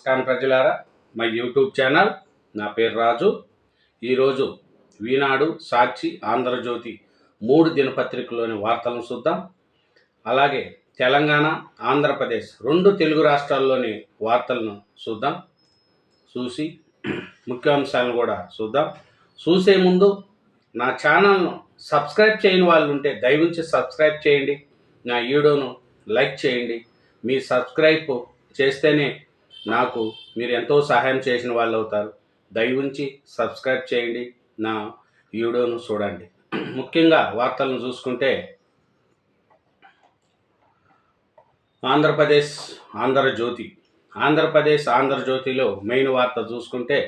నమస్కారం ప్రజలారా, my YouTube channel. నా పేరు రాజు. ఈరోజు ఈనాడు, సాక్షి, ఆంధ్రజ్యోతి 3 దినపత్రికల్లోని వార్తలను చూద్దాం. అలాగే తెలంగాణ, ఆంధ్రప్రదేశ్ 2 తెలుగు రాష్ట్రాల్లోని వార్తలను చూద్దాం. చూసి ముఖ్యాంశాలను కూడా చూద్దాం. చూసే ముందు నా ఛానల్ను సబ్స్క్రైబ్ చేయని వాళ్ళు ఉంటే దయవుంచి సబ్స్క్రైబ్ చేయండి. నా వీడియోను లైక్ చేయండి. మీ సబ్స్క్రైబ్ చేస్తేనే నాకు మీరు ఎంతో సహాయం చేసిన వాళ్ళు అవుతారు. దయవుంచి సబ్స్క్రైబ్ చేయండి, నా వీడియోను చూడండి. ముఖ్యంగా వార్తలను చూసుకుంటే ఆంధ్రజ్యోతిలో మెయిన్ వార్త చూసుకుంటే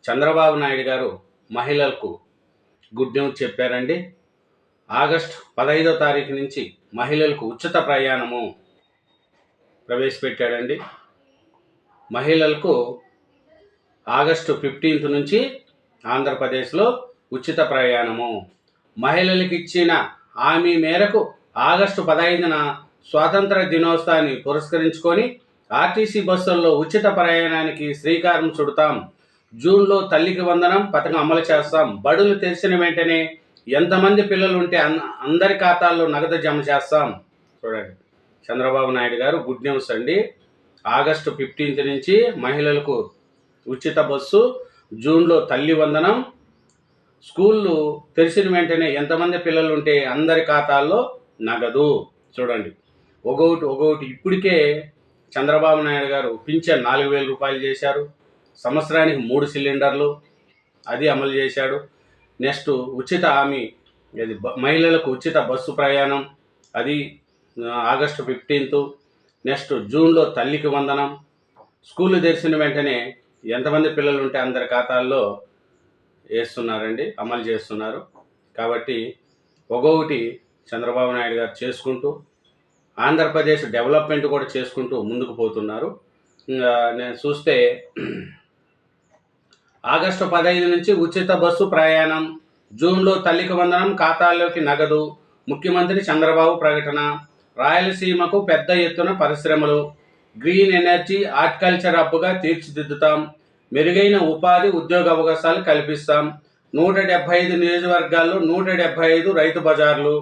చంద్రబాబు నాయుడు గారు మహిళలకు గుడ్ న్యూస్ చెప్పారండి. ఆగస్టు 15వ తారీఖు నుంచి మహిళలకు ఉచిత ప్రయాణము ప్రవేశపెట్టాడండి. మహిళలకు ఆగస్టు 15 నుంచి ఆంధ్రప్రదేశ్లో ఉచిత ప్రయాణము. మహిళలకు ఇచ్చిన హామీ మేరకు ఆగస్టు 15న స్వాతంత్ర దినోత్సవాన్ని పురస్కరించుకొని ఆర్టీసీ బస్సుల్లో ఉచిత ప్రయాణానికి శ్రీకారం చుడతాం. జూన్లో తల్లికి వందనం పథకం అమలు చేస్తాం. బడులు తెరిచిన వెంటనే ఎంతమంది పిల్లలు ఉంటే అందరి ఖాతాల్లో నగదు జమ చేస్తాం. చూడండి, చంద్రబాబు నాయుడు గారు గుడ్ న్యూస్ అండి. ఆగస్టు 15 నుంచి మహిళలకు ఉచిత బస్సు, జూన్లో తల్లి వందనం, స్కూళ్ళు తెరిచిన వెంటనే ఎంతమంది పిల్లలు ఉంటే అందరి ఖాతాల్లో నగదు. చూడండి, ఒక్కొక్కటి ఇప్పటికే చంద్రబాబు నాయుడు గారు పింఛన్ 4,000 రూపాయలు చేశారు. సంవత్సరానికి 3 సిలిండర్లు అది అమలు చేశాడు. నెక్స్ట్ ఉచిత హామీ, అది మహిళలకు ఉచిత బస్సు ప్రయాణం, అది ఆగస్టు 15. నెక్స్ట్ జూన్లో తల్లికి వందనం, స్కూళ్ళు తెరిచిన వెంటనే ఎంతమంది పిల్లలు ఉంటే అందరి ఖాతాల్లో వేస్తున్నారండి, అమలు చేస్తున్నారు. కాబట్టి ఒక్కొక్కటి చంద్రబాబు నాయుడు గారు చేసుకుంటూ ఆంధ్రప్రదేశ్ డెవలప్మెంట్ కూడా చేసుకుంటూ ముందుకు పోతున్నారు. నేను చూస్తే ఆగస్టు 15 నుంచి ఉచిత బస్సు ప్రయాణం, జూన్లో తల్లికి వందనం, ఖాతాల్లోకి నగదు, ముఖ్యమంత్రి చంద్రబాబు ప్రకటన. రాయలసీమకు పెద్ద ఎత్తున పరిశ్రమలు, గ్రీన్ ఎనర్జీ, హార్టికల్చర్ హబ్గా తీర్చిదిద్దుతాం. మెరుగైన ఉపాధి, ఉద్యోగ అవకాశాలు కల్పిస్తాం. 175 నియోజకవర్గాల్లో 175 రైతు బజార్లు.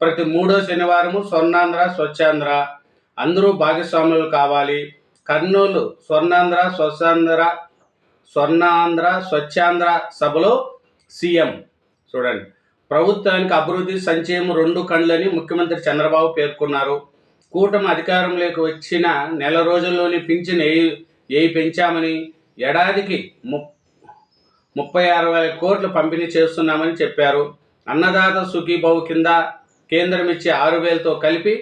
ప్రతి 3వ శనివారము స్వర్ణాంధ్ర, స్వచ్ఛాంధ్ర, అందరూ భాగస్వాములు కావాలి. కర్నూలు స్వర్ణాంధ్ర స్వచ్ఛాంధ్ర సభలో సీఎం. చూడండి, ప్రభుత్వానికి అభివృద్ధి, సంక్షేమం 2 కళ్ళని ముఖ్యమంత్రి చంద్రబాబు పేర్కొన్నారు. కూటమి అధికారంలోకి వచ్చిన నెల రోజుల్లోనే పింఛన్ పెంచామని, ఏడాదికి 36,000 కోట్లు పంపిణీ చేస్తున్నామని చెప్పారు. అన్నదాత సుఖీభవ కింద కేంద్రం ఇచ్చే 6,000తో కలిపి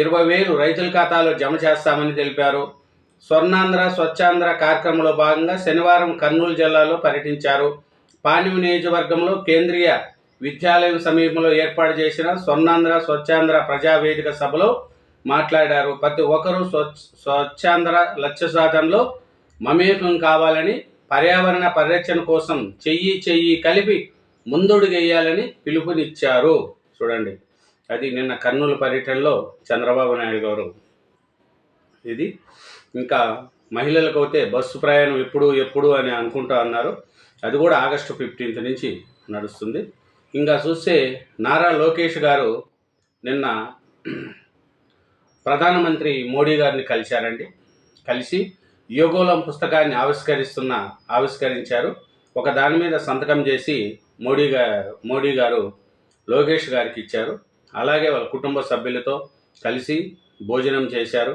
20,000 రైతుల ఖాతాలో జమ చేస్తామని తెలిపారు. స్వర్ణాంధ్ర స్వచ్ఛాంధ్ర కార్యక్రమంలో భాగంగా శనివారం కర్నూలు జిల్లాలో పర్యటించారు. పాణ్యం నియోజకవర్గంలో కేంద్రీయ విద్యాలయం సమీపంలో ఏర్పాటు చేసిన స్వర్ణాంధ్ర స్వచ్ఛాంధ్ర ప్రజావేదిక సభలో మాట్లాడారు. ప్రతి ఒక్కరూ స్వచ్ఛాంధ్ర లక్ష్య సాధనలో మమేకం కావాలని, పర్యావరణ పరిరక్షణ కోసం చెయ్యి కలిపి ముందడుగేయాలని పిలుపునిచ్చారు. చూడండి, అది నిన్న కర్నూలు పర్యటనలో చంద్రబాబు నాయుడు గారు. ఇది ఇంకా మహిళలకు అయితే బస్సు ప్రయాణం ఎప్పుడు అని అనుకుంటా అన్నారు. అది కూడా ఆగస్టు 15 నుంచి నడుస్తుంది. ఇంకా చూస్తే నారా లోకేష్ గారు నిన్న ప్రధానమంత్రి మోడీ గారిని కలిశారండి. కలిసి యోగోలం పుస్తకాన్ని ఆవిష్కరించారు. ఒక దాని మీద సంతకం చేసి మోడీ గారు లోకేష్ గారికి ఇచ్చారు. అలాగే వాళ్ళ కుటుంబ సభ్యులతో కలిసి భోజనం చేశారు.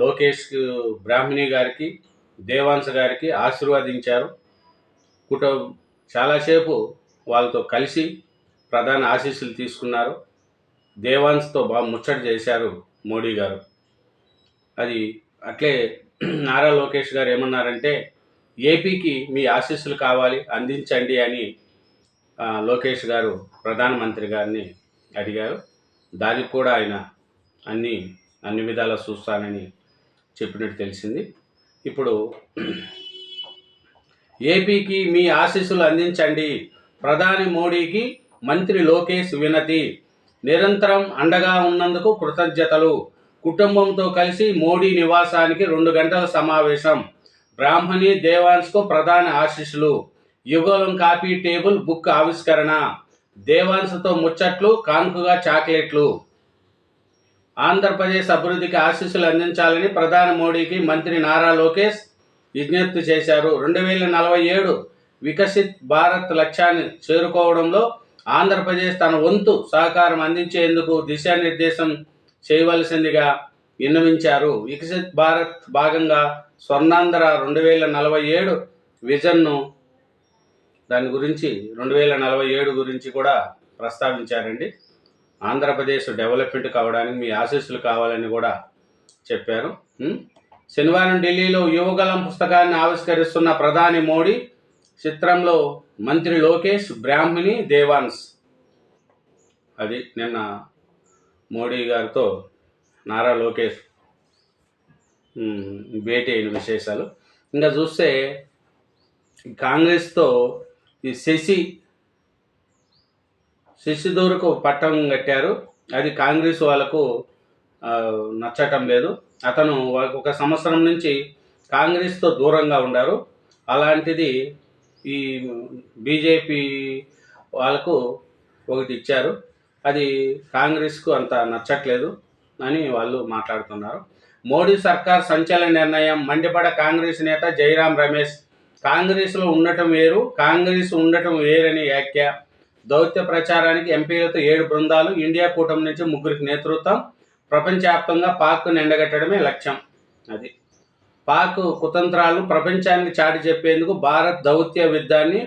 లోకేష్ బ్రాహ్మణి గారికి, దేవాంశ గారికి ఆశీర్వదించారు. చాలాసేపు వాళ్ళతో కలిసి ప్రధాన ఆశీస్సులు తీసుకున్నారు. దేవాన్స్తో బాగా ముచ్చట చేశారు మోడీ గారు. అది అట్లే నారా లోకేష్ గారు ఏమన్నారంటే, ఏపీకి మీ ఆశీస్సులు కావాలి, అందించండి అని లోకేష్ గారు ప్రధానమంత్రి గారిని అడిగారు. దానికి కూడా ఆయన అన్ని విధాలా చూస్తానని చెప్పినట్టు తెలిసింది. ఇప్పుడు ఏపీకి మీ ఆశీస్సులు అందించండి, ప్రధాని మోడీకి మంత్రి లోకేష్ వినతి. నిరంతరం అండగా ఉన్నందుకు కృతజ్ఞతలు. కుటుంబంతో కలిసి మోడీ నివాసానికి 2 గంటల సమావేశం. బ్రాహ్మణి దేవాన్స్కు ప్రధాని ఆశీస్సులు. యుగళం కాఫీ టేబుల్ బుక్ ఆవిష్కరణ. దేవాన్స్తో ముచ్చట్లు, కానుకగా చాక్లెట్లు. ఆంధ్రప్రదేశ్ అభివృద్ధికి ఆశీస్సులు అందించాలని ప్రధాని మోడీకి మంత్రి నారా లోకేష్ విజ్ఞప్తి చేశారు. 2047 వికసిత్ భారత్ లక్ష్యాన్ని చేరుకోవడంలో ఆంధ్రప్రదేశ్ తన వంతు సహకారం అందించేందుకు దిశానిర్దేశం చేయవలసిందిగా విన్నవించారు. వికసిత్ భారత్ భాగంగా స్వర్ణాంధ్ర 2047 విజన్ను దాని గురించి 2047 గురించి కూడా ప్రస్తావించారండి. ఆంధ్రప్రదేశ్ డెవలప్మెంట్ కావడానికి మీ ఆశీస్సులు కావాలని కూడా చెప్పారు. శనివారం ఢిల్లీలో యువగలం పుస్తకాన్ని ఆవిష్కరిస్తున్న ప్రధాని మోడీ. చిత్రంలో మంత్రి లోకేష్, బ్రాహ్మణి దేవాన్స్. అది నిన్న మోడీ గారితో నారా లోకేష్ భేటీ అయిన విశేషాలు. ఇంకా చూస్తే కాంగ్రెస్తో ఈ శశిధూర్కు పట్టం కట్టారు. అది కాంగ్రెస్ వాళ్ళకు నచ్చటం లేదు. అతను ఒక సంవత్సరం నుంచి కాంగ్రెస్తో దూరంగా ఉండారు. అలాంటిది ఈ బీజేపీ వాళ్ళకు ఒకటి ఇచ్చారు. అది కాంగ్రెస్కు అంత నచ్చట్లేదు అని వాళ్ళు మాట్లాడుతున్నారు. మోడీ సర్కార్ సంచలన నిర్ణయం. మండిపడ కాంగ్రెస్ నేత జైరాం రమేష్. కాంగ్రెస్లో ఉండటం వేరు, కాంగ్రెస్ ఉండటం వేరని వ్యాఖ్య. దౌత్య ప్రచారానికి ఎంపీలతో 7 బృందాలు. ఇండియా కూటమి నుంచి 3కి నేతృత్వం. ప్రపంచవ్యాప్తంగా పాక్ను ఎండగట్టడమే లక్ష్యం. అది పాక్ కుతంత్రాలను ప్రపంచానికి చాటి చెప్పేందుకు భారత్ దౌత్య యుద్ధాన్ని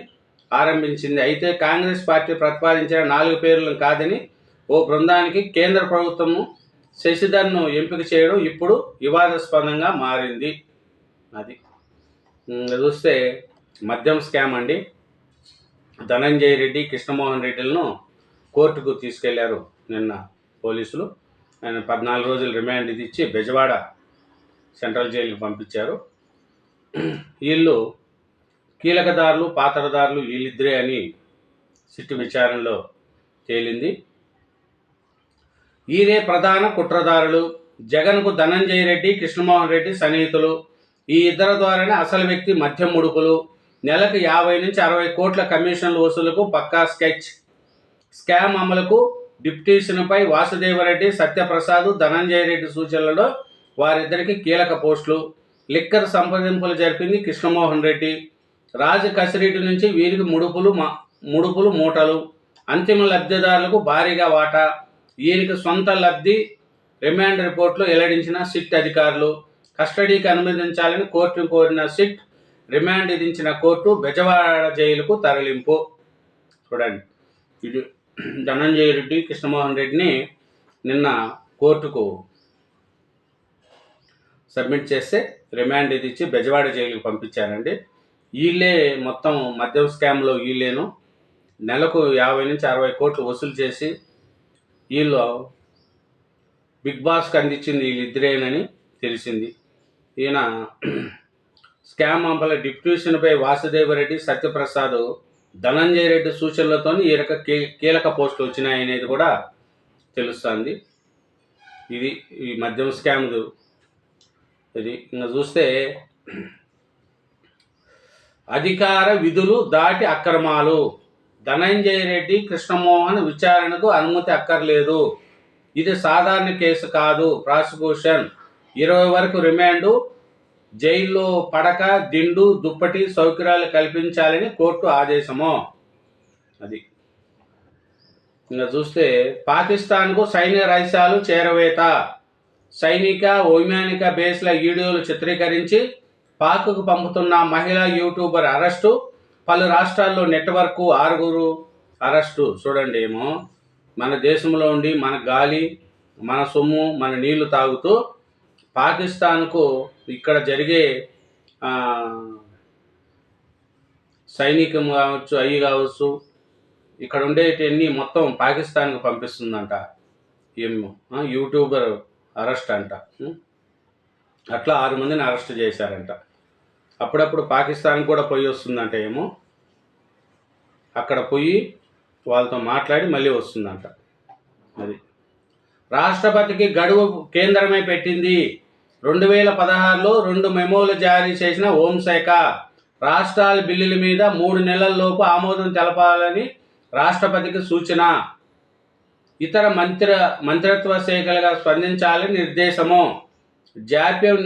ఆరంభించింది. అయితే కాంగ్రెస్ పార్టీ ప్రతిపాదించిన 4 పేర్లను కాదని ఓ బృందానికి కేంద్ర ప్రభుత్వం శశిధర్ను ఎంపిక చేయడం ఇప్పుడు వివాదాస్పదంగా మారింది. అది చూస్తే మద్యం స్కామ్ అండి. ధనంజయ రెడ్డి, కృష్ణమోహన్ రెడ్డిలను కోర్టుకు తీసుకెళ్లారు నిన్న పోలీసులు. ఆయన 14 రోజులు రిమాండ్ ఇచ్చి బెజవాడ సెంట్రల్ జైలుకి పంపించారు. వీళ్ళు కీలకదారులు, పాత్రదారులు వీళ్ళిద్దరే అని సిట్టు విచారణలో తేలింది. వీరే ప్రధాన కుట్రదారులు. జగన్కు ధనంజయ రెడ్డి, కృష్ణమోహన్ రెడ్డి సన్నిహితులు. ఈ ఇద్దరి ద్వారానే అసలు వ్యక్తి మద్యం ముడుపులు. నెలకు 50 నుంచి 60 కోట్ల కమిషన్ల వసూలుకు పక్కా స్కెచ్. స్కామ్ అమలుకు డిప్యూటేషన్పై వాసుదేవరెడ్డి, సత్యప్రసాద్, ధనంజయ రెడ్డి సూచనలలో వారిద్దరికి కీలక పోస్టులు. లిక్కర్ సంప్రదింపులు జరిపింది కృష్ణమోహన్ రెడ్డి. రాజు కసిరెడ్డి నుంచి వీరికి ముడుపులు మూటలు. అంతిమ లబ్ధిదారులకు భారీగా వాటా. వీరికి సొంత లబ్ధి. రిమాండ్ రిపోర్టులు వెల్లడించిన సిట్ అధికారులు. కస్టడీకి అనుమతించాలని కోర్టును కోరిన సిట్. రిమాండ్ విధించిన కోర్టు బెజవాడ జైలుకు తరలింపు. చూడండి, ఇది ధనంజయ రెడ్డి, కృష్ణమోహన్ రెడ్డిని నిన్న కోర్టుకు సబ్మిట్ చేస్తే రిమాండ్ విధించి బెజవాడ జైలుకు పంపించారండి. వీళ్ళే మొత్తం మద్యం స్కామ్లో వీళ్ళేను నెలకు 50 నుంచి 60 కోట్లు వసూలు చేసి వీళ్ళు బిగ్ బాస్కి అందించింది వీళ్ళిద్దరేనని తెలిసింది. ఈయన స్కామ్ అంపల డిప్యూటేషన్పై వాసుదేవరెడ్డి, సత్యప్రసాద్, ధనంజయ రెడ్డి సూచనలతో ఈ కీలక పోస్టులు వచ్చినాయనేది కూడా తెలుస్తుంది. ఇది ఈ మద్యం స్కామ్ది. ఇది ఇంకా చూస్తే అధికార విధులు దాటి అక్రమాలు. ధనంజయ రెడ్డి, కృష్ణమోహన్ విచారణకు అనుమతి అక్కర్లేదు. ఇది సాధారణ కేసు కాదు. ప్రాసిక్యూషన్ 20 వరకు రిమాండు. జైల్లో పడక, దిండు, దుప్పటి సౌకర్యాలు కల్పించాలని కోర్టు ఆదేశము. అది ఇంకా చూస్తే పాకిస్తాన్కు సైన్య రహస్యాలు చేరవేత. సైనిక, వైమానిక బేస్ల వీడియోలు చిత్రీకరించి పాక్కు పంపుతున్న మహిళా యూట్యూబర్ అరెస్టు. పలు రాష్ట్రాల్లో నెట్వర్క్ 6 అరెస్టు. చూడండి, ఏమో మన దేశంలో ఉండి మన గాలి, మన సొమ్ము, మన నీళ్లు తాగుతూ పాకిస్తాన్కు ఇక్కడ జరిగే సైనికం కావచ్చు, అవి కావచ్చు, ఇక్కడ ఉండేటివన్నీ మొత్తం పాకిస్తాన్కు పంపిస్తుందంట. ఏమో యూట్యూబర్ అరెస్ట్ అంట. అట్లా 6 మందిని అరెస్ట్ చేశారంట. అప్పుడప్పుడు పాకిస్తాన్ కూడా పోయి వస్తుందంట. ఏమో అక్కడ పోయి వాళ్ళతో మాట్లాడి మళ్ళీ వస్తుందంట. అది రాష్ట్రపతికి గడువు కేంద్రమే పెట్టింది. 2016లో 2 మెమోలు జారీ చేసిన హోంశాఖ రాష్ట్రాల బిల్లుల మీద 3 నెలల్లోపు ఆమోదం తెలపాలని రాష్ట్రపతికి సూచన. ఇతర మంత్రిత్వ శాఖలుగా స్పందించాలని నిర్దేశము. జాప్యం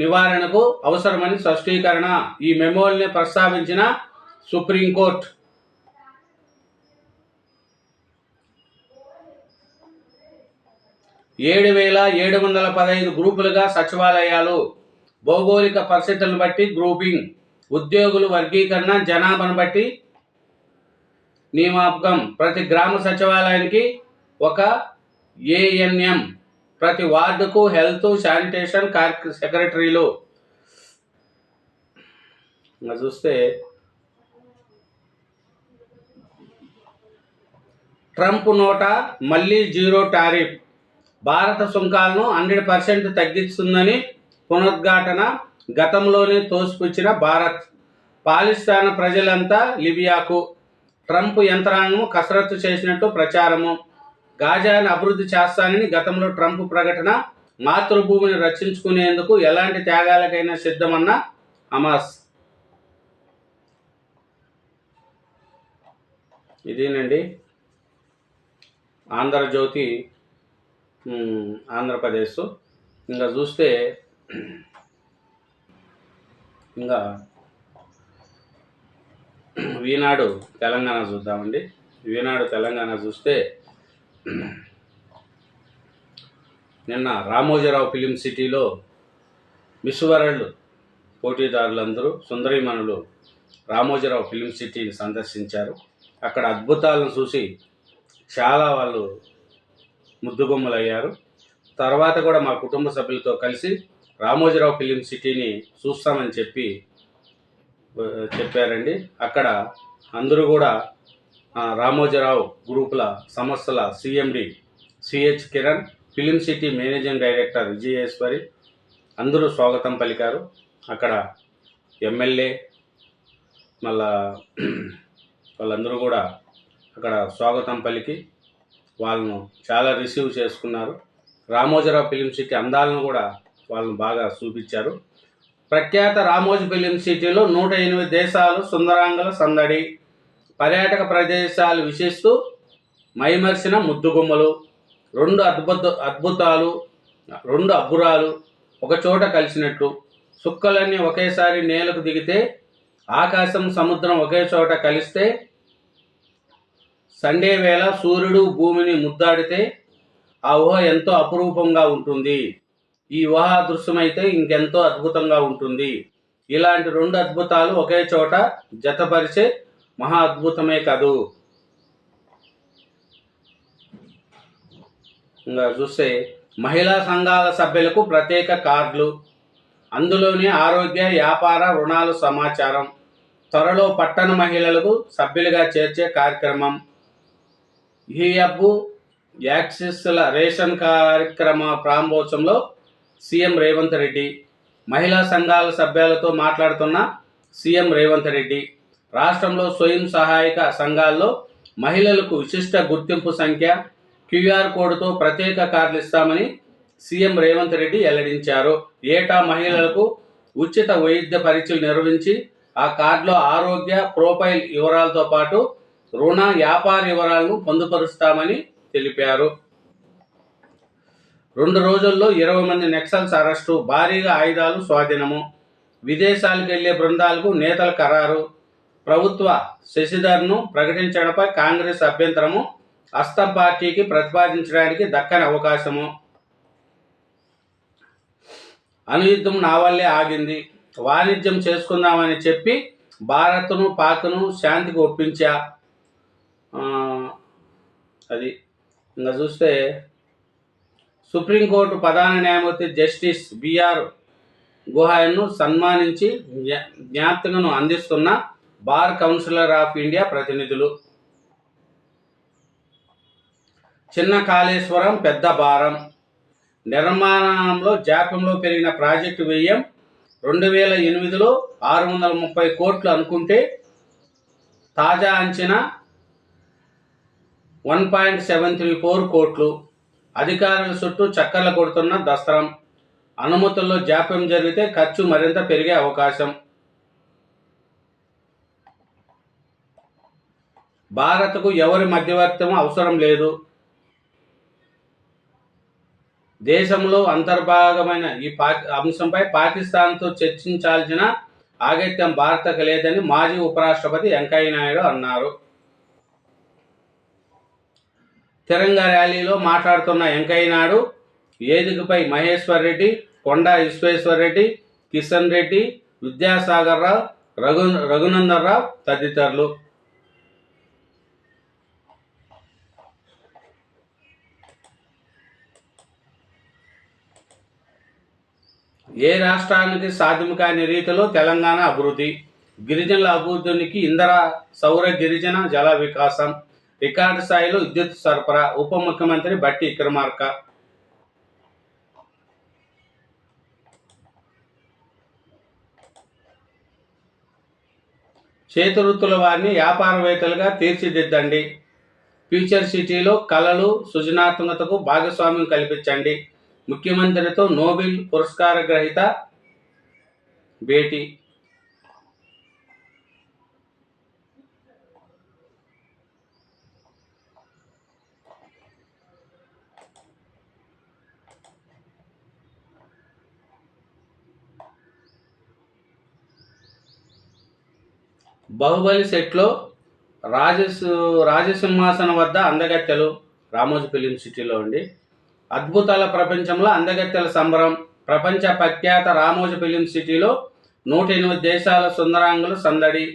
నివారణకు అవసరమని స్పష్టీకరణ. ఈ మెమోల్ని ప్రస్తావించిన సుప్రీంకోర్టు. ఏడు 7,715 గ్రూపులుగా సచివాలయాలు. భౌగోళిక పరిస్థితులను బట్టి గ్రూపింగ్. ఉద్యోగుల వర్గీకరణ జనాభాను బట్టి నియామకం. ప్రతి గ్రామ సచివాలయానికి ఒక ఏఎన్ఎం, ప్రతి వార్డుకు హెల్త్ శానిటేషన్ సెక్రటరీలు. చూస్తే ట్రంప్ నోట మళ్ళీ జీరో టారిఫ్. భారత సుంకాలను 100% తగ్గిస్తుందని పునరుద్ఘాటన. గతంలోనే తోసిపుచ్చిన భారత్. పాలిస్తాన్ ప్రజలంతా లిబియాకు. ట్రంప్ యంత్రాంగం కసరత్తు చేసినట్టు ప్రచారము. గాజాను అభివృద్ధి చేస్తానని గతంలో ట్రంప్ ప్రకటన. మాతృభూమిని రక్షించుకునేందుకు ఎలాంటి త్యాగాలకైనా సిద్ధమన్న హమాస్. ఇదేనండి ఆంధ్రజ్యోతి ఆంధ్రప్రదేశ్. ఇంకా చూస్తే ఇంకా ఈనాడు తెలంగాణ చూద్దామండి. ఈనాడు తెలంగాణ చూస్తే నిన్న రామోజీరావు ఫిలిం సిటీలో మిస్ వరల్డ్ పోటీదారులందరూ సుందరీమణులు రామోజీరావు ఫిలిం సిటీని సందర్శించారు. అక్కడ అద్భుతాలను చూసి చాలా వాళ్ళు ముద్దుబొమ్మలయ్యారు. తర్వాత కూడా మా కుటుంబ సభ్యులతో కలిసి రామోజీరావు ఫిలిం సిటీని చూస్తామని చెప్పారండి. అక్కడ అందరూ కూడా రామోజీరావు గ్రూపుల సంస్థల CMD CH Kiran, film city managing director Vijayeshwari అందరూ స్వాగతం పలికారు. అక్కడ ఎమ్మెల్యే మళ్ళా వాళ్ళందరూ కూడా అక్కడ స్వాగతం పలికి వాళ్ళను చాలా రిసీవ్ చేసుకున్నారు. రామోజీరావు ఫిలిం సిటీ అందాలను కూడా వాళ్ళను బాగా చూపించారు. ప్రఖ్యాత రామోజీ ఫిలిం సిటీలో 108 దేశాలు సుందరాంగుల సందడి. పర్యాటక ప్రదేశాలు విశిస్తూ మైమర్చిన ముద్దుగుమ్మలు. 2 అద్భుతాలు 2 అబ్బురాలు ఒకచోట కలిసినట్లు. సుక్కలన్నీ ఒకేసారి నేలకు దిగితే, ఆకాశం సముద్రం ఒకే చోట కలిస్తే, సండే వేళ సూర్యుడు భూమిని ముద్దాడితే ఆ ఊహ ఎంతో అపురూపంగా ఉంటుంది. ఈ ఊహా దృశ్యమైతే ఇంకెంతో అద్భుతంగా ఉంటుంది. ఇలాంటి 2 అద్భుతాలు ఒకే చోట జతపరిచే మహా అద్భుతమే కాదు. ఇంకా చూస్తే మహిళా సంఘాల సభ్యులకు ప్రత్యేక కార్డులు. అందులోని ఆరోగ్య, వ్యాపార, రుణాలు సమాచారం. త్వరలో పట్టణ మహిళలకు సభ్యులుగా చేర్చే కార్యక్రమం. ఈ హబ్బు యాక్సిస్ల రేషన్ కార్యక్రమ ప్రారంభోత్సవంలో సీఎం రేవంత్ రెడ్డి. మహిళా సంఘాల సభ్యులతో మాట్లాడుతున్న సీఎం రేవంత్ రెడ్డి రాష్ట్రంలో స్వయం సహాయక సంఘాల్లో మహిళలకు విశిష్ట గుర్తింపు సంఖ్య, క్యూఆర్ కోడ్తో ప్రత్యేక కార్డులు ఇస్తామని సీఎం రేవంత్ రెడ్డి వెల్లడించారు. ఏటా మహిళలకు ఉచిత వైద్య పరీక్షలు నిర్వహించి ఆ కార్డులో ఆరోగ్య ప్రొఫైల్ వివరాలతో పాటు రుణ, వ్యాపార వివరాలను పొందుపరుస్తామని తెలిపారు. 2 రోజుల్లో 20 మంది నక్సల్స్ అరెస్టు. భారీగా ఆయుధాలు స్వాధీనము. విదేశాలకు వెళ్లే బృందాలకు నేతల ఖరారు. ప్రభుత్వ శశిధర్ను ప్రకటించడంపై కాంగ్రెస్ అభ్యంతరము. హస్తం పార్టీకి ప్రతిపాదించడానికి దక్కని అవకాశము. అణుయుద్ధం నా వల్లే ఆగింది. వాణిజ్యం చేసుకుందామని చెప్పి భారత్ను, పాక్ను శాంతికి ఒప్పించా. అది ఇంకా చూస్తే సుప్రీంకోర్టు ప్రధాన న్యాయమూర్తి జస్టిస్ బిఆర్ గోహాయ్ను సన్మానించి జ్ఞాపికను అందిస్తున్న బార్ కౌన్సిలర్ ఆఫ్ ఇండియా ప్రతినిధులు. చిన్న కాళేశ్వరం పెద్ద భారం. నిర్మాణంలో జాప్యంలో పెరిగిన ప్రాజెక్టు వ్యయం 2008లో 630 కోట్లు అనుకుంటే తాజా అంచనా 1.734 కోట్లు. అధికారుల చుట్టూ చక్కర్లు కొడుతున్న దస్త్రం. అనుమతుల్లో జాప్యం జరిగితే ఖర్చు మరింత పెరిగే అవకాశం. భారత్కు ఎవరి మధ్యవర్తం అవసరం లేదు. దేశంలో అంతర్భాగమైన ఈ అంశంపై పాకిస్తాన్తో చర్చించాల్సిన ఆగత్యం భారత్కు లేదని మాజీ ఉపరాష్ట్రపతి వెంకయ్య నాయుడు అన్నారు. తిరంగ ర్యాలీలో మాట్లాడుతున్న వెంకయ్య నాయుడు వేదికపై మహేశ్వర్ రెడ్డి, కొండా విశ్వేశ్వర్ రెడ్డి, కిషన్ రెడ్డి, విద్యాసాగర్ రావు, రఘునందన్ రావు తదితరులు. ఏ రాష్ట్రానికి సాధ్యం కాని రీతిలో తెలంగాణ అభివృద్ధి. గిరిజనుల అభివృద్ధికి ఇంధన సౌర గిరిజన జల వికాసం. రికార్డు స్థాయిలో విద్యుత్ సరఫరా. ఉప ముఖ్యమంత్రి బట్టి విక్రమార్క. చేతివృత్తుల వారిని వ్యాపారవేత్తలుగా తీర్చిదిద్దండి. ఫ్యూచర్ సిటీలో కళలు, సృజనాత్మకతకు భాగస్వామ్యం కల్పించండి. ముఖ్యమంత్రితో నోబెల్ పురస్కార గ్రహీత భేటీ. బాహుబలి సెట్లో రాజసింహాసనం వద్ద అందగత్తెలు. రామోజీ ఫిలిం సిటీలో అండి. అద్భుతాల ప్రపంచంలో అందగత్తెల సంబరం. ప్రపంచ ప్రఖ్యాత రామోజీ ఫిలిం సిటీలో 108 దేశాల సుందరాంగులు సందడి.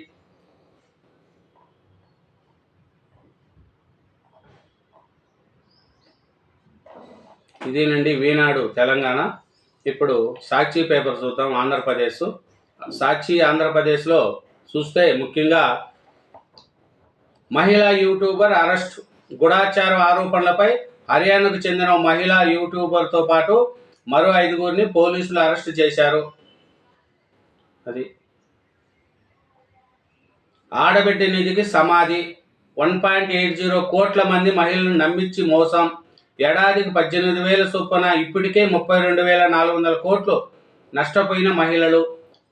ఇదేనండి ఈనాడు తెలంగాణ. ఇప్పుడు సాక్షి పేపర్ చూద్దాం. ఆంధ్రప్రదేశ్ సాక్షి ఆంధ్రప్రదేశ్లో చూస్తే ముఖ్యంగా మహిళా యూట్యూబర్ అరెస్ట్. గూఢాచార ఆరోపణలపై హర్యానాకు చెందిన మహిళా యూట్యూబర్తో పాటు మరో 5గురిని పోలీసులు అరెస్ట్ చేశారు. అది ఆడబిడ్డ నిధికి సమాధి. 1.80 కోట్ల మంది మహిళలను నమ్మించి మోసం. ఏడాదికి 18,000 చొప్పున ఇప్పటికే 32,400 కోట్లు నష్టపోయిన మహిళలు.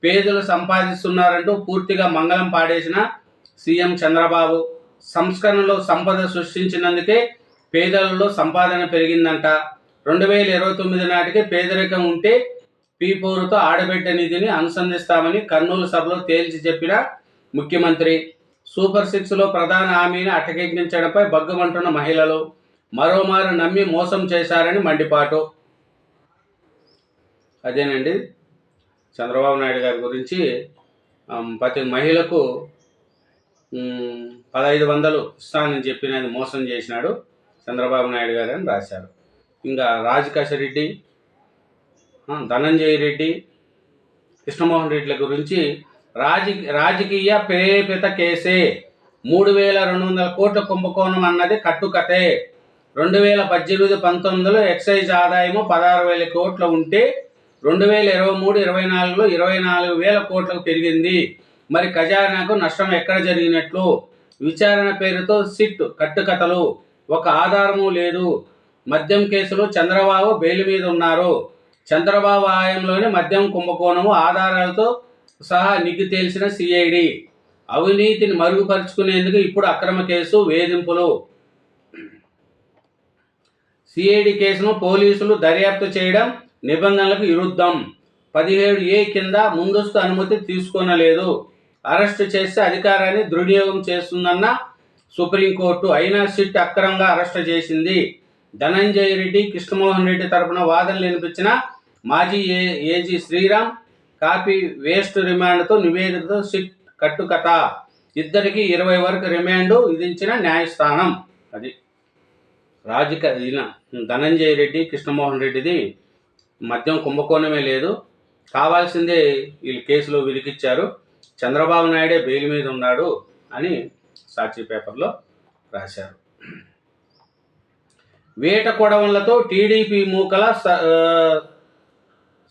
పేదలు సంపాదిస్తున్నారంటూ పూర్తిగా మంగళం పాడేసిన సీఎం చంద్రబాబు. సంస్కరణలో సంపద సృష్టించినందుకే పేదలలో సంపాదన పెరిగిందంట. 2029 నాటికి పేదరికం ఉంటే పీపోరుతో ఆడబిడ్డ నిధిని అనుసంధిస్తామని కర్నూలు సభలో తేల్చి చెప్పిన ముఖ్యమంత్రి. సూపర్ 6లో ప్రధాన హామీని అటకెక్కించడంపై బగ్గుమంటున్న మహిళలు. మరోమారు నమ్మి మోసం చేశారని మండిపాటు. అదేనండి చంద్రబాబు నాయుడు గారి గురించి ప్రతి మహిళకు 1,500 ఇస్తానని చెప్పినది మోసం చేసినాడు చంద్రబాబు నాయుడు గారు అని రాశారు. ఇంకా రాజకేశ రెడ్డి, ధనంజయ రెడ్డి, కృష్ణమోహన్ రెడ్డిల గురించి రాజకీయ ప్రేరేపిత కేసే. 3,200 కోట్ల కుంభకోణం అన్నది కట్టుకతే. 2018-19లో ఎక్సైజ్ ఆదాయము 16,000 కోట్లు ఉంటే 2023-24లో 24,000 కోట్లకు పెరిగింది. మరి ఖజానాకు నష్టం ఎక్కడ జరిగినట్లు? విచారణ పేరుతో సిట్ కట్టుకథలు. ఒక ఆధారము లేదు. మద్యం కేసులో చంద్రబాబు బెయిల్ మీద ఉన్నారు. చంద్రబాబు హయాంలోనే మద్యం కుంభకోణము ఆధారాలతో సహా నిగ్గు తేల్చిన సిఐడి. అవినీతిని మరుగుపరుచుకునేందుకు ఇప్పుడు అక్రమ కేసు వేధింపులు. సిఐడి కేసును పోలీసులు దర్యాప్తు చేయడం నిబంధనలకు విరుద్ధం. 17A కింద ముందస్తు అనుమతి తీసుకోనలేదు. అరెస్టు చేస్తే అధికారాన్ని దుర్వినియోగం చేస్తుందన్న సుప్రీంకోర్టు. అయినా సిట్ అక్రమంగా అరెస్టు చేసింది. ధనంజయ రెడ్డి, కృష్ణమోహన్ రెడ్డి తరపున వాదనలు వినిపించిన మాజీ ఏజీ శ్రీరామ్ కాపీ వేస్ట్ రిమాండ్తో నివేదికతో సిట్ కట్టుకథ. ఇద్దరికి 20 వరకు రిమాండ్ విధించిన న్యాయస్థానం. అది ధనంజయ రెడ్డి, కృష్ణమోహన్ రెడ్డిది మద్యం కుంభకోణమే లేదు, కావాల్సిందే వీళ్ళు కేసులో విరికిచ్చారు, చంద్రబాబు నాయుడే బెయిల్ మీద ఉన్నాడు అని సాక్షి పేపర్లో రాశారు. వేట కొడవళ్లతో టీడీపీ మూకల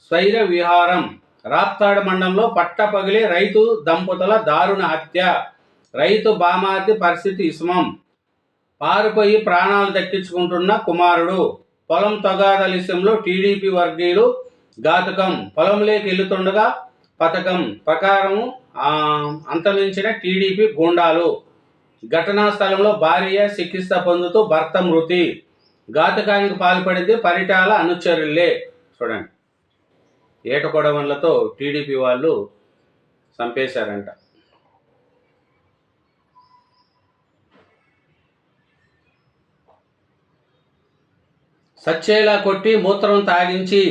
స్వైర విహారం. రాప్తాడు మండలంలో పట్టపగిలి రైతు దంపతుల దారుణ హత్య. రైతు బామార్ది పరిస్థితి ఇస్మం. పారిపోయి ప్రాణాలు దక్కించుకుంటున్న కుమారుడు. పొలం తగాదలిసంలో టీడీపీ వర్గీయులు ఘాతుకం. పొలంలోకి వెళ్తుండగా పథకం ప్రకారం అంతమించిన టీడీపీ గూండాలు. ఘటనా స్థలంలో భార్య చికిత్స పొందుతూ భర్త మృతి. ఘాతుకానికి పాల్పడింది పరిటాల అనుచరులే. చూడండి, ఏటకొడవన్లతో టీడీపీ వాళ్ళు చంపేశారంట. సచ్చేలా కొట్టి మూత్రం తాగించి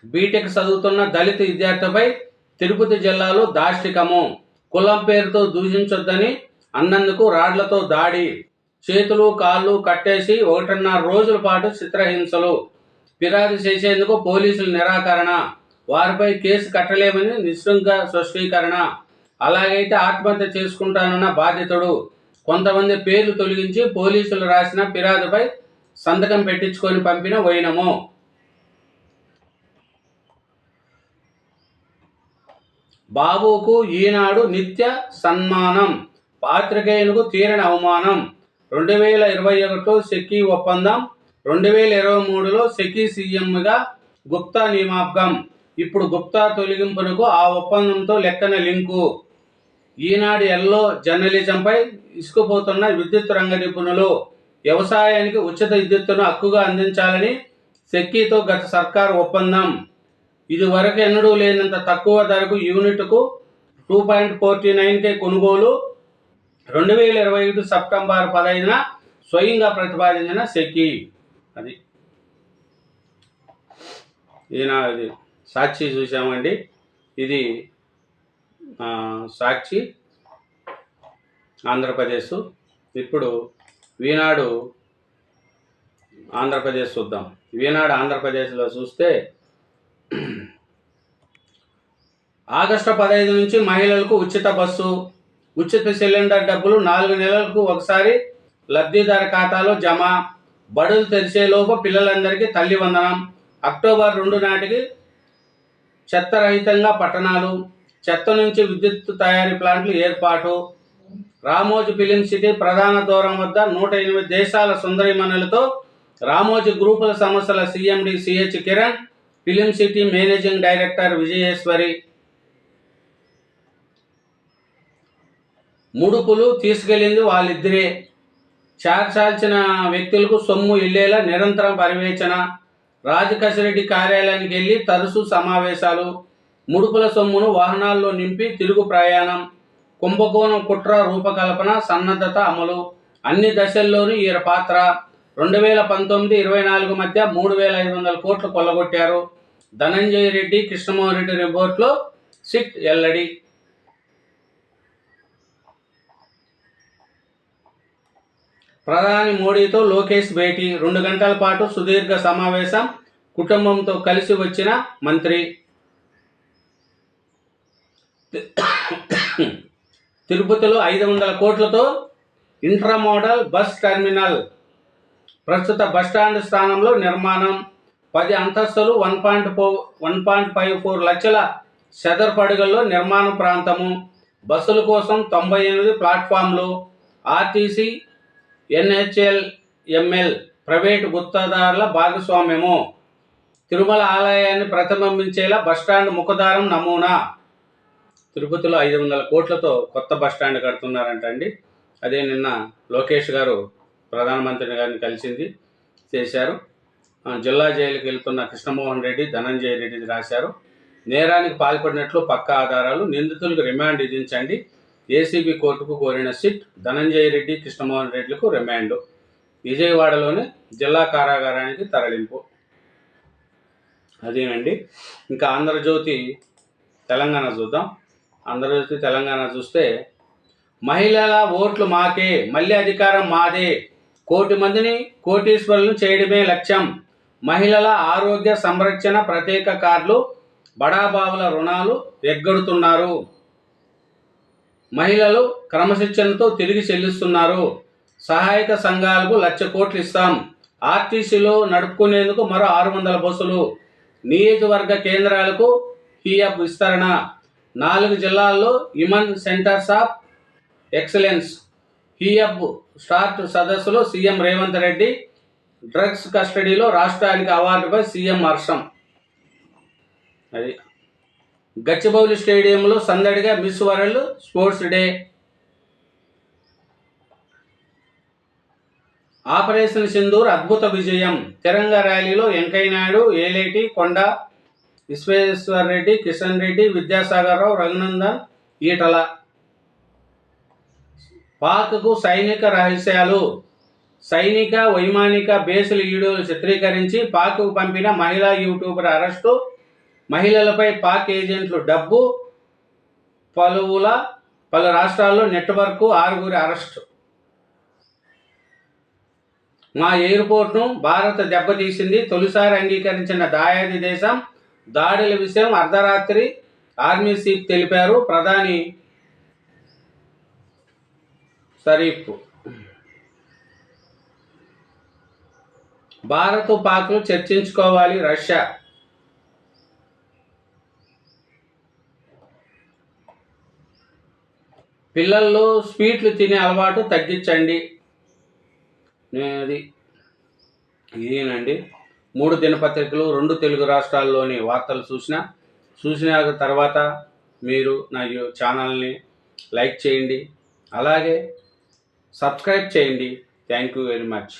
బీటెక్ చదువుతున్న దళిత విద్యార్థిపై తిరుపతి జిల్లాలో దాష్టికము. కులం పేరుతో దూషించొద్దని అన్నందుకు రాడ్లతో దాడి. చేతులు కాళ్ళు కట్టేసి 1.5 రోజుల పాటు చిత్రహింసలు. ఫిర్యాదు చేసేందుకు పోలీసులు నిరాకరణ. వారిపై కేసు కట్టలేమని నిశృంగ స్పష్టీకరణ. అలాగైతే ఆత్మహత్య చేసుకుంటానన్న బాధితుడు. కొంతమంది పేర్లు తొలగించి పోలీసులు రాసిన ఫిర్యాదుపై సంతకం పెట్టించుకొని పంపిన వైనము. బాబుకు ఈనాడు నిత్య సన్మానం. పాత్రికేయులకు తీరని అవమానం. 2021లో సెకీ ఒప్పందం, 2023లో సెకీ సీఎంగా గుప్తా నియామకం. ఇప్పుడు గుప్తా తొలగింపునకు ఆ ఒప్పందంతో లెక్కన లింకు. ఈనాడు ఎల్లో జర్నలిజంపై ఇసుకుపోతున్న విద్యుత్ రంగ నిపుణులు. వ్యవసాయానికి ఉచిత విద్యుత్తును హక్కుగా అందించాలని సెక్కీతో గత సర్కారు ఒప్పందం. ఇది వరకు ఎన్నడూ లేనంత తక్కువ ధరకు యూనిట్కు 2.49కే కొనుగోలు. 2021 సెప్టెంబర్ 15న స్వయంగా ప్రతిపాదించిన సెకీ. అది ఈనాడు సాక్షి చూసామండి. ఇది సాక్షి ఆంధ్రప్రదేశ్. ఇప్పుడు ఈనాడు ఆంధ్రప్రదేశ్ చూద్దాం. ఈనాడు ఆంధ్రప్రదేశ్లో చూస్తే ఆగస్టు 15 నుంచి మహిళలకు ఉచిత బస్సు, ఉచిత సిలిండర్ డబ్బులు 4 నెలలకు ఒకసారి లబ్ధిదారు ఖాతాలో జమ. బడులు తెరిచేలోపు పిల్లలందరికీ తల్లి వందనం. అక్టోబర్ 2 నాటికి చెత్తరహితంగా పట్టణాలు. చెత్త నుంచి విద్యుత్ తయారీ ప్లాంట్లు ఏర్పాటు. రామోజీ ఫిలిం సిటీ ప్రధాన ద్వారం వద్ద 108 దేశాల సుందరిమణులతో రామోజీ గ్రూపుల సంస్థల CMD CH Kiran, film city managing director Vijayeswari. ముడుపులు తీసుకెళ్లింది వాళ్ళిద్దరే. చాల్చిన వ్యక్తులకు సొమ్ము ఇల్లేలా నిరంతరం పర్యవేక్షణ. రాజకసిరెడ్డి కార్యాలయానికి వెళ్లి తరచూ సమావేశాలు. ముడుపుల సొమ్మును వాహనాల్లో నింపి తిరుగు ప్రయాణం. కుంభకోణం కుట్ర రూపకల్పన సన్నద్ధత అమలు. అన్ని దశల్లోనూ ఈయన పాత్ర. 2019-24 మధ్య 3,500 కోట్లు కొల్లగొట్టారు. ధనంజయ రెడ్డి, కృష్ణమోహన్ రెడ్డి రిపోర్ట్లో సిట్ ఎల్లడి. ప్రధాని మోడీతో లోకేష్ భేటీ. 2 గంటల పాటు సుదీర్ఘ సమావేశం. కుటుంబంతో కలిసి వచ్చిన మంత్రి. తిరుపతిలో 500 కోట్లతో ఇంట్రామోడల్ బస్ టెర్మినల్. ప్రస్తుత బస్టాండ్ స్థానంలో నిర్మాణం. 10 అంతస్తులు, 1.54 లక్షల చదరపడుగుల్లో నిర్మాణ ప్రాంతము. బస్సుల కోసం 98 ప్లాట్ఫామ్లు. ఆర్టీసీ, ఎన్హెచ్ఎల్, ఎంఎల్ ప్రైవేటు గుత్తదారుల భాగస్వామ్యము. తిరుమల ఆలయాన్ని ప్రతిబింబించేలా బస్టాండ్ ముఖద్వారం నమూనా. తిరుపతిలో 500 కోట్లతో కొత్త బస్టాండ్ కడుతున్నారంట అండి. అదే నిన్న లోకేష్ గారు ప్రధానమంత్రి గారిని కలిసింది చేశారు. జిల్లా జైలుకి వెళ్తున్న కృష్ణమోహన్ రెడ్డి, ధనంజయ రెడ్డి రాశారు. నేరానికి పాల్పడినట్లు పక్కా ఆధారాలు. నిందితులకు రిమాండ్ విధించండి. ఏసీబీ కోర్టుకు కోరిన సిట్. ధనంజయ రెడ్డి, కృష్ణమోహన్ రెడ్డిలకు రిమాండ్. విజయవాడలోని జిల్లా కారాగారానికి తరలింపు. అదేనండి. ఇంకా ఆంధ్రజ్యోతి తెలంగాణ చూద్దాం. ఆంధ్రజ్యోతి తెలంగాణ చూస్తే మహిళల ఓట్లు మాకే, మళ్ళీ అధికారం మాదే, 1 కోటి మందిని కోటీశ్వరులను చేయడమే లక్ష్యం. మహిళల ఆరోగ్య సంరక్షణ ప్రత్యేక కార్డులు, బడాబాబుల రుణాలు ఎగ్గొడుతున్నారు. మహిళలు క్రమశిక్షణతో తిరిగి చెల్లిస్తున్నారు. సహాయక సంఘాలకు 1,00,000 కోట్లు ఇస్తాం. ఆర్టీసీలో నడుపుకునేందుకు మరో 600 బస్సులు. నియోజకవర్గ కేంద్రాలకు హీఎఫ్ విస్తరణ. 4 జిల్లాల్లో ఇమన్ సెంటర్స్ ఆఫ్ ఎక్సలెన్స్ హీఎఫ్ స్టార్ట్. సదస్సులో సీఎం రేవంత్ రెడ్డి డ్రగ్స్ కస్టడీలో రాష్ట్రానికి అవార్డుపై సీఎం హర్షం. అది గచ్చిబౌలి స్టేడియంలో సందడిగా miss world sports day. Operation Sindoor అద్భుత విజయం. తిరంగ ర్యాలీలో వెంకయ్య నాయుడు, ఏలేటి, కొండ విశ్వేశ్వర్రెడ్డి, కిషన్ రెడ్డి, విద్యాసాగర్రావు, రఘునందన్, ఈటల. పాక్కు సైనిక రహస్యాలు. సైనిక వైమానిక బేసుల వీడియోలు చిత్రీకరించి పాక్కు పంపిన మహిళా యూట్యూబర్ అరెస్టు. మహిళలపై పాక్ ఏజెంట్లు డబ్బు. పలు రాష్ట్రాల్లో నెట్వర్క్ 6 అరెస్టు. మా ఎయిర్పోర్ట్ను భారత్ దెబ్బతీసింది. తొలిసారి అంగీకరించిన దాయాది దేశం. దాడుల విషయం అర్ధరాత్రి ఆర్మీ చీఫ్ తెలిపారు. ప్రధాని షరీఫ్. భారత్ పాక్లు చర్చించుకోవాలి. రష్యా. పిల్లల్లో స్వీట్లు తినే అలవాటు తగ్గించండి. ఇదేనండి 3 దినపత్రికలు 2 తెలుగు రాష్ట్రాల్లోని వార్తలు చూసిన తర్వాత మీరు నా ఛానల్ని లైక్ చేయండి, అలాగే సబ్స్క్రైబ్ చేయండి. Thank you very much.